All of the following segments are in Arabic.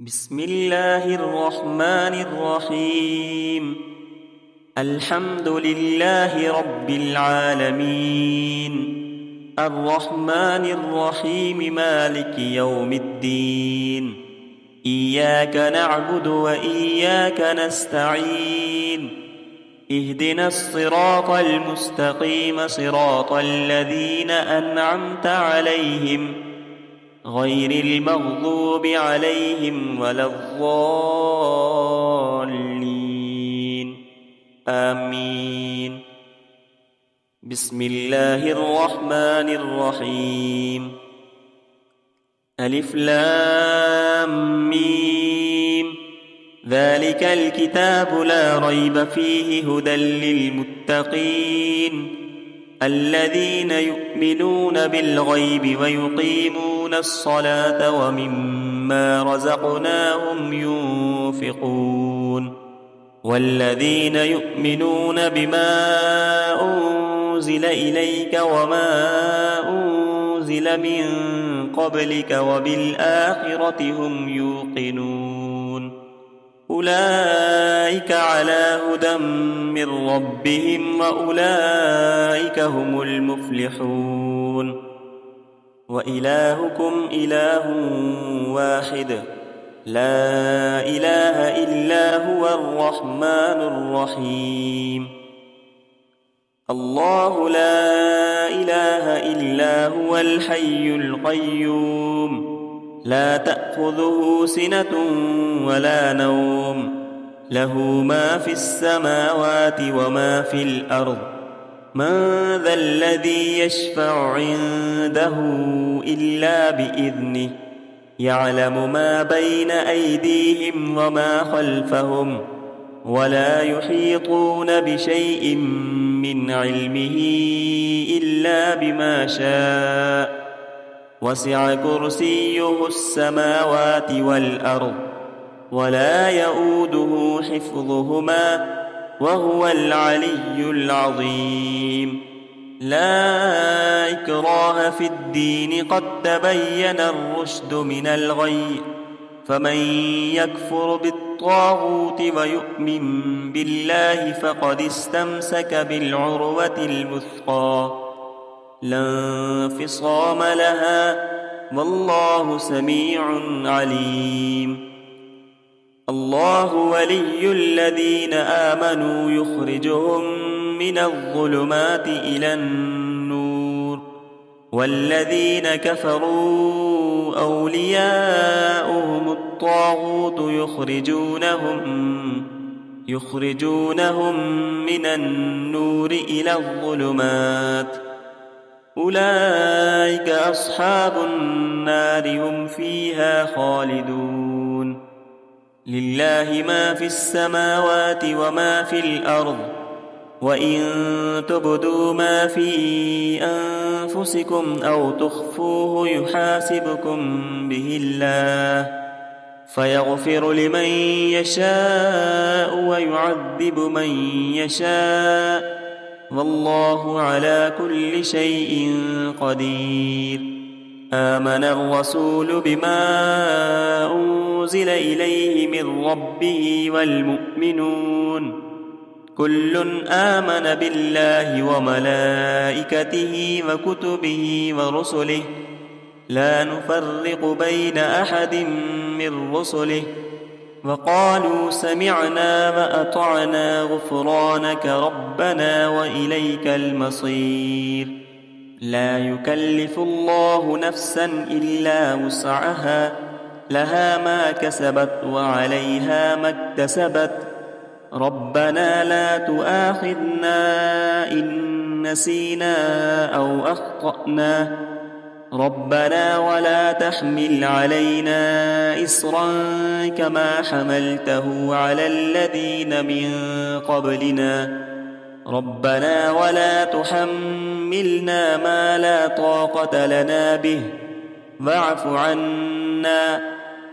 بسم الله الرحمن الرحيم. الحمد لله رب العالمين، الرحمن الرحيم، مالك يوم الدين. إياك نعبد وإياك نستعين. اهدنا الصراط المستقيم، صراط الذين أنعمت عليهم غير المغضوب عليهم ولا الضالين، آمين. بسم الله الرحمن الرحيم. ألف لام ميم. ذلك الكتاب لا ريب فيه، هدى للمتقين الذين يؤمنون بالغيب ويقيمون الصلاة ومما رزقناهم ينفقون. والذين يؤمنون بما أنزل إليك وما أنزل من قبلك وبالآخرة هم يوقنون. أولئك على هدى من ربهم وأولئك هم المفلحون. وإلهكم إله واحد، لا إله إلا هو الرحمن الرحيم. الله لا إله إلا هو الحي القيوم، لا تأخذه سنة ولا نوم، له ما في السماوات وما في الأرض. من ذا الذي يشفع عنده إلا بإذنه، يعلم ما بين أيديهم وما خلفهم، ولا يحيطون بشيء من علمه إلا بما شاء. وسع كرسيه السماوات والأرض، ولا يؤوده حفظهما، وهو العلي العظيم. لا إكراه في الدين، قد تبين الرشد من الغي. فمن يكفر بالطاغوت ويؤمن بالله فقد استمسك بالعروة الوثقى، لا انفصام لها، والله سميع عليم. الله ولي الذين آمنوا، يخرجهم من الظلمات إلى النور. والذين كفروا أولياؤهم الطاغوت، يخرجونهم من النور إلى الظلمات. أولئك أصحاب النار، هم فيها خالدون. لله ما في السماوات وما في الأرض، وإن تبدوا ما في أنفسكم أو تخفوه يحاسبكم به الله، فيغفر لمن يشاء ويعذب من يشاء، والله على كل شيء قدير. آمن الرسول بما أنزل إليه من ربه والمؤمنون، كل آمن بالله وملائكته وكتبه ورسله، لا نفرق بين أحد من رسله، وقالوا سمعنا وأطعنا غفرانك ربنا وإليك المصير. لا يكلف الله نفسا إلا وسعها، لها ما كسبت وعليها ما اكتسبت. ربنا لا تؤاخذنا إن نسينا أو أخطأنا، ربنا ولا تحمل علينا إصرا كما حملته على الذين من قبلنا، ربنا ولا تحملنا ما لا طاقة لنا به، واعف عنا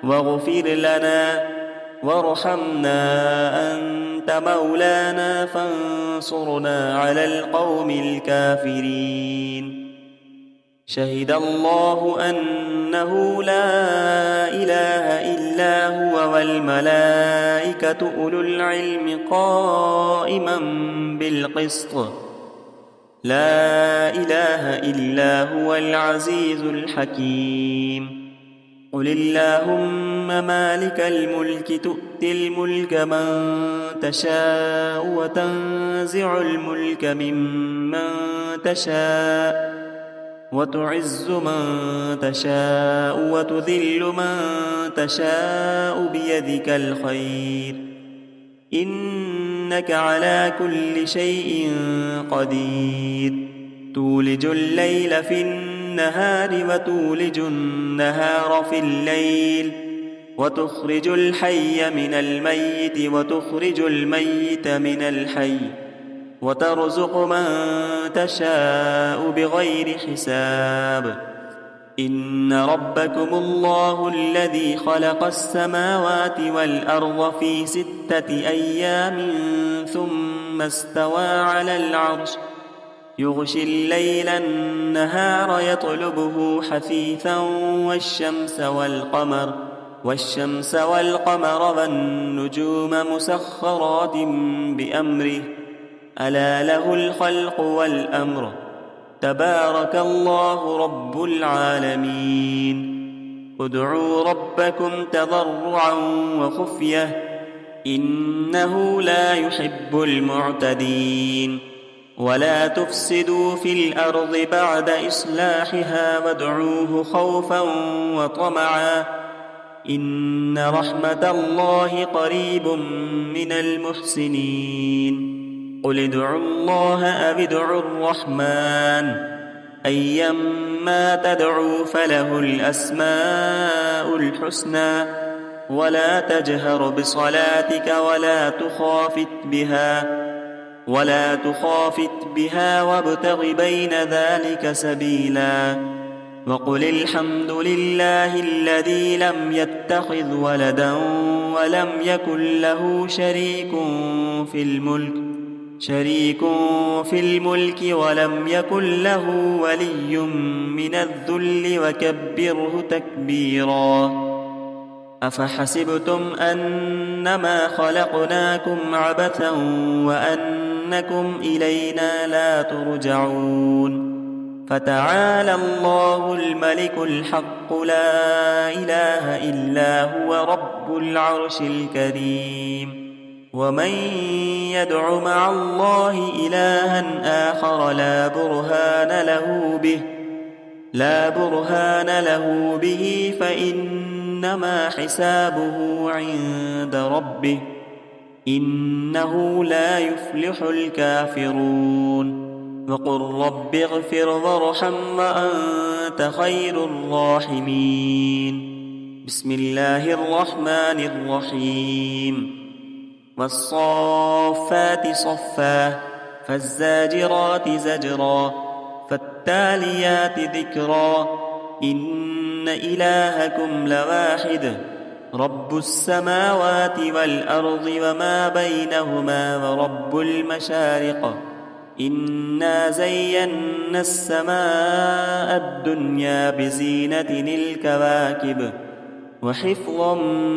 واغفر لنا وارحمنا، أنت مولانا فانصرنا على القوم الكافرين. شهد الله أن أنه لا إله إلا هو والملائكة أولو العلم قائما بالقسط لا إله إلا هو العزيز الحكيم قل اللهم مالك الملك تؤتي الملك من تشاء وتنزع الملك ممن تشاء وتعز من تشاء وتذل من تشاء بيدك الخير إنك على كل شيء قدير تولج الليل في النهار وتولج النهار في الليل وتخرج الحي من الميت وتخرج الميت من الحي وترزق من تشاء بغير حساب إن ربكم الله الذي خلق السماوات والأرض في 6 أيام ثم استوى على العرش يغشي الليل النهار يطلبه حثيثا والشمس والقمر والنجوم مسخرات بأمره ألا له الخلق والأمر تبارك الله رب العالمين ادعوا ربكم تضرعا وخفية إنه لا يحب المعتدين ولا تفسدوا في الأرض بعد إصلاحها وادعوه خوفا وطمعا إن رحمة الله قريب من المحسنين قل ادعوا الله أو ادعوا الرحمن أيما تدعوا فله الأسماء الحسنى ولا تجهر بصلاتك ولا تخافت بها وابتغ بين ذلك سبيلا وقل الحمد لله الذي لم يتخذ ولدا ولم يكن له شريك في الملك ولم يكن له ولي من الذل وكبره تكبيرا أفحسبتم أنما خلقناكم عبثا وأنكم إلينا لا ترجعون فتعالى الله الملك الحق لا إله إلا هو رب العرش الكريم ومن يدع مع الله إلها آخر لا برهان له به فإنما حسابه عند ربه إنه لا يفلح الكافرون وقل رب اغفر وارحم وأنت خير الراحمين بسم الله الرحمن الرحيم والصافات صفا فالزاجرات زجرا فالتاليات ذكرا إن إلهكم لواحد رب السماوات والأرض وما بينهما ورب المشارق إنا زينا السماء الدنيا بزينة الكواكب وحفظا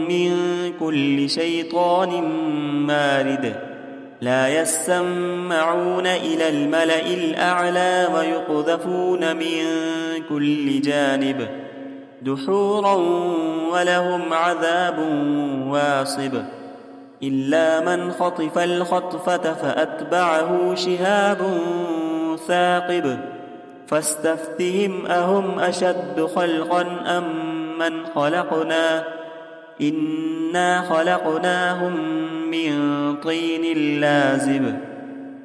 من كل شيطان مارد لا يسمعون إلى الملأ الأعلى ويقذفون من كل جانب دحورا ولهم عذاب واصب إلا من خطف الخطفة فأتبعه شهاب ثاقب فاستفتهم أهم أشد خلقا أم من خلقنا إنا خلقناهم من طين لازب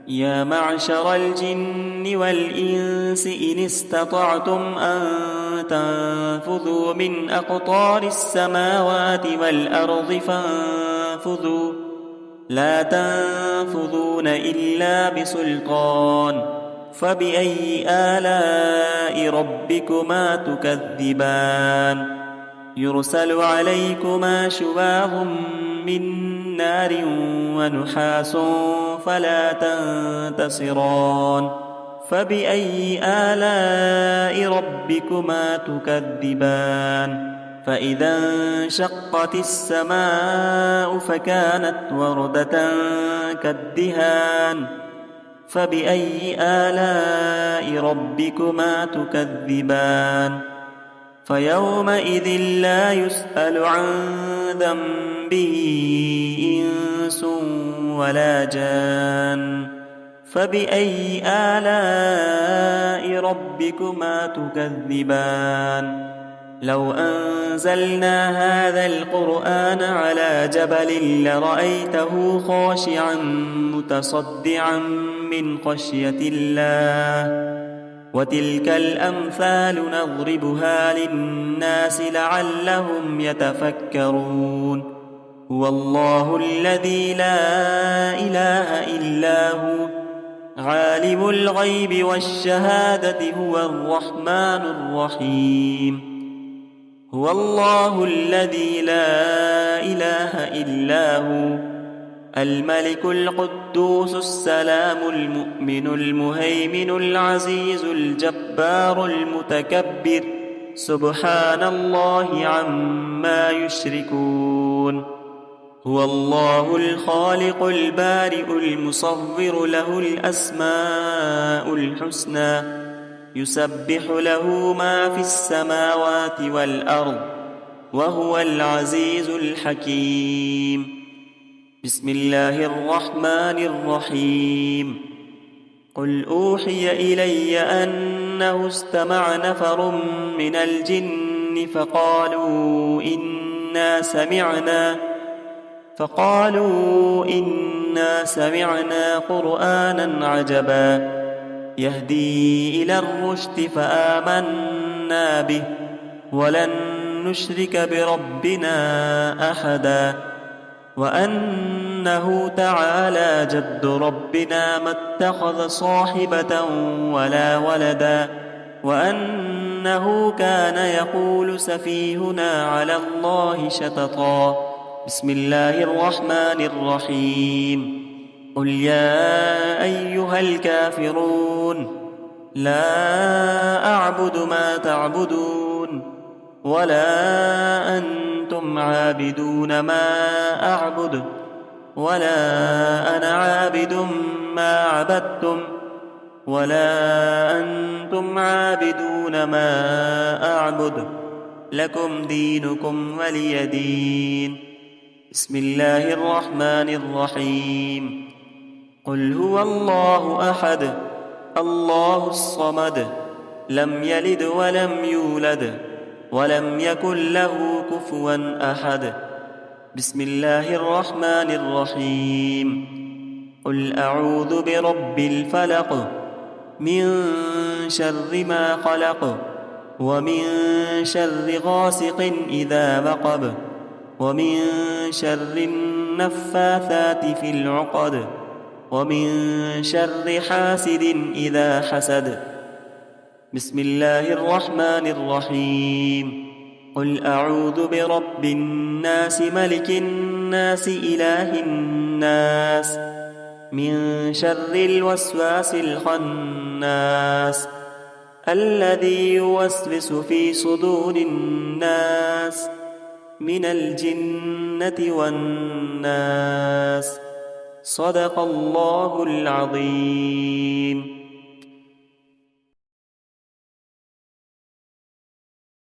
يا معشر الجن والإنس إن استطعتم أن تنفذوا من أقطار السماوات والأرض فانفذوا لا تنفذون إلا بسلطان فبأي آلاء ربكما تكذبان يرسل عليكما شواظ من نار ونحاس فلا تنتصران فبأي آلاء ربكما تكذبان فإذا انشقت السماء فكانت وردة كالدهان فبأي آلاء ربكما تكذبان فيومئذ لا يسأل عن ذنبه إنس ولا جان فبأي آلاء ربكما تكذبان لو أنزلنا هذا القرآن على جبل لرأيته خاشعا متصدعا من خشية الله وتلك الأمثال نضربها للناس لعلهم يتفكرون هو الله الذي لا إله إلا هو عالم الغيب والشهادة هو الرحمن الرحيم هو الله الذي لا إله إلا هو الملك القدوس السلام المؤمن المهيمن العزيز الجبار المتكبر سبحان الله عما يشركون هو الله الخالق البارئ المصور له الأسماء الحسنى يسبح له ما في السماوات والأرض وهو العزيز الحكيم بسم الله الرحمن الرحيم قل أوحي إلي أنه استمع نفر من الجن فقالوا إنا سمعنا قرآنا عجبا يهدي إلى الرشد فآمنا به ولن نشرك بربنا أحدا وأنه تعالى جد ربنا ما اتخذ صاحبة ولا ولدا وأنه كان يقول سفيهنا على الله شططا بسم الله الرحمن الرحيم قل يا أيها الكافرون لا أعبد ما تعبدون ولا أنتم عابدون ما أعبد ولا أنا عابد ما عبدتم ولا أنتم عابدون ما أعبد لكم دينكم ولي دين بسم الله الرحمن الرحيم قل هو الله أحد الله الصمد لم يلد ولم يولد ولم يكن له كفوا أحد بسم الله الرحمن الرحيم قل أعوذ برب الفلق من شر ما خلق ومن شر غاسق إذا وقب ومن شر النفاثات في العقد ومن شر حاسد إذا حسد بسم الله الرحمن الرحيم قل أعوذ برب الناس ملك الناس إله الناس من شر الوسواس الخناس الذي يوسوس في صدور الناس من الجنة والناس صدق الله العظيم.